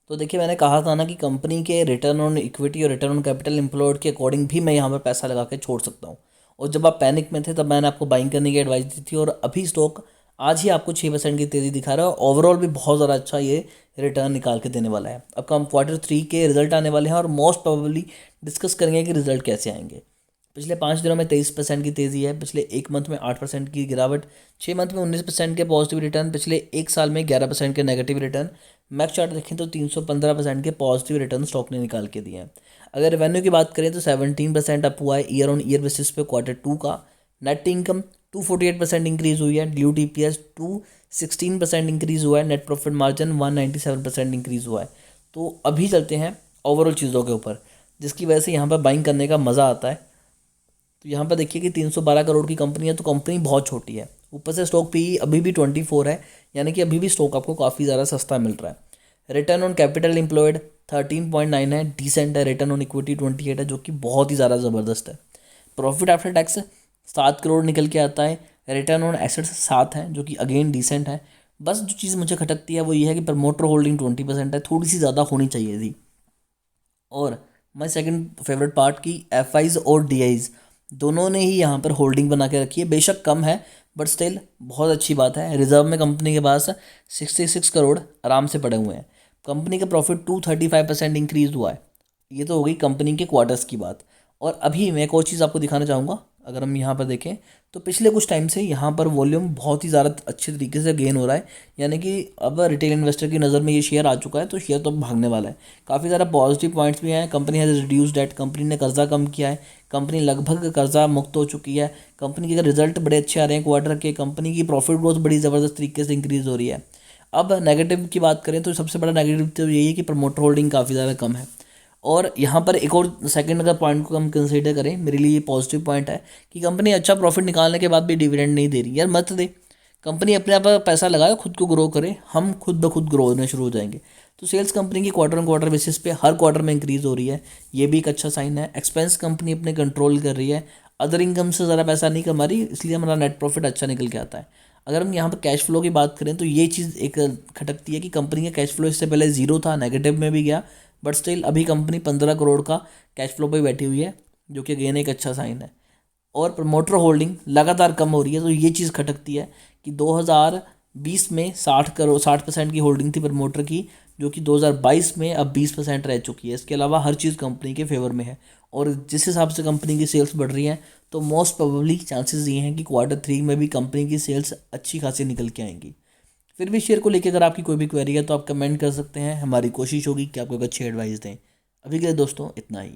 तो देखिए, मैंने कहा था ना कि कंपनी के रिटर्न ऑन इक्विटी और रिटर्न ऑन कैपिटल एम्प्लॉयड के अकॉर्डिंग भी मैं यहाँ पर पैसा लगा के छोड़ सकता हूँ। और जब आप पैनिक में थे तब मैंने आपको बाइंग करने की एडवाइस दी थी, और अभी स्टॉक आज ही आपको 6% की तेज़ी दिखा रहा है, और ओवरऑल भी बहुत ज़्यादा अच्छा ये रिटर्न निकाल के देने वाला है। अब हम Q3 के रिजल्ट आने वाले हैं और मोस्ट प्रोबेबली डिस्कस करेंगे कि रिजल्ट कैसे आएंगे। पिछले 5 दिनों में 23% की तेज़ी है, पिछले एक मंथ में 8% की गिरावट, 6 मंथ में 19% के पॉजिटिव रिटर्न, पिछले एक साल में 11% के नेगेटिव रिटर्न। मैक चार्ट देखें तो 315% के पॉजिटिव रिटर्न स्टॉक ने निकाल के दिए हैं। अगर रेवेन्यू की बात करें तो 17% अप हुआ है ईयर ऑन ईयर बेसिस पे Q2 का। नेट इनकम 248% इंक्रीज़ हुई है, ड्यू EPS 216% इंक्रीज़ हुआ है, नेट प्रॉफिट मार्जिन 197% इंक्रीज़ हुआ है। तो अभी चलते हैं ओवरऑल चीज़ों के ऊपर, जिसकी वजह से यहाँ पर बाइंग करने का मज़ा आता है। तो यहाँ पर देखिए कि 312 करोड़ की कंपनी है, तो कंपनी बहुत छोटी है। ऊपर से स्टॉक पी अभी भी 24 है, यानी कि अभी भी स्टॉक आपको काफ़ी ज़्यादा सस्ता मिल रहा है। रिटर्न ऑन कैपिटल एम्प्लॉयड 13.9 है, डिसेंट है। रिटर्न ऑन इक्विटी 28 है, जो कि बहुत ही ज़्यादा ज़बरदस्त है। प्रॉफिट आफ्टर टैक्स 7 करोड़ निकल के आता है। रिटर्न ऑन एसेट्स 7 है, जो कि अगेन डिसेंट है। बस जो चीज़ मुझे खटकती है वो ये है कि प्रमोटर होल्डिंग 20% है, थोड़ी सी ज़्यादा होनी चाहिए थी। और माई सेकंड फेवरेट पार्ट की FIs और DIs दोनों ने ही यहाँ पर होल्डिंग बना के रखी है। बेशक कम है, बट स्टिल बहुत अच्छी बात है। रिजर्व में कंपनी के पास 66 करोड़ आराम से पड़े हुए हैं। कंपनी का प्रॉफिट 235% इंक्रीज हुआ है। ये तो हो गई कंपनी के क्वार्टर्स की बात। और अभी मैं एक और चीज़ आपको दिखाना चाहूँगा। अगर हम यहाँ पर देखें तो पिछले कुछ टाइम से यहाँ पर वॉल्यूम बहुत ही ज़्यादा अच्छे तरीके से गेन हो रहा है, यानी कि अब रिटेल इन्वेस्टर की नज़र में ये शेयर आ चुका है, तो शेयर तो अब भागने वाला है। काफ़ी ज़्यादा पॉजिटिव पॉइंट्स भी हैं। Company has reduce debt, company ने कर्जा कम किया है, कंपनी लगभग कर्जा मुक्त हो चुकी है, कंपनी के रिजल्ट बड़े अच्छे आ रहे हैं क्वार्टर के, कंपनी की प्रॉफिट ग्रोथ बड़ी ज़बरदस्त तरीके से इंक्रीज़ हो रही है। अब नेगेटिव की बात करें तो सबसे बड़ा नेगेटिव तो यही है कि प्रमोटर होल्डिंग काफ़ी ज़्यादा कम है। और यहाँ पर एक और सेकंड का पॉइंट को हम कंसीडर करें, मेरे लिए ये पॉजिटिव पॉइंट है कि कंपनी अच्छा प्रॉफिट निकालने के बाद भी डिविडेंड नहीं दे रही। यार मत दे, कंपनी अपने आप पैसा लगाए, खुद को ग्रो करे, हम खुद ब खुद ग्रो होने शुरू हो जाएंगे। तो सेल्स कंपनी की क्वार्टर ऑन क्वार्टर बेसिस पे हर क्वार्टर में इंक्रीज़ हो रही है, ये भी एक अच्छा साइन है। एक्सपेंस कंपनी अपने कंट्रोल कर रही है, अदर इनकम से ज़्यादा पैसा नहीं कमा रही, इसलिए हमारा नेट प्रॉफिट अच्छा निकल के आता है। अगर हम यहाँ पर कैश फ्लो की बात करें तो ये चीज़ एक खटकती है कि कंपनी का कैश फ्लो इससे पहले ज़ीरो था, नेगेटिव में भी गया, बट स्टिल अभी कंपनी 15 करोड़ का कैश फ्लो पे बैठी हुई है, जो कि अगेन एक अच्छा साइन है। और प्रमोटर होल्डिंग लगातार कम हो रही है, तो ये चीज़ खटकती है कि 2020 में 60% की होल्डिंग थी प्रमोटर की, जो कि 2022 में अब 20% रह चुकी है। इसके अलावा हर चीज़ कंपनी के फेवर में है, और जिस हिसाब से कंपनी की सेल्स बढ़ रही हैं तो मोस्ट प्रोबेबली चांसेस ये हैं कि Q3 में भी कंपनी की सेल्स अच्छी खासी निकल के आएंगी। फिर भी शेयर को लेकर अगर आपकी कोई भी क्वेरी है तो आप कमेंट कर सकते हैं, हमारी कोशिश होगी कि आपको एक अच्छी एडवाइस दें। अभी के लिए दोस्तों इतना ही।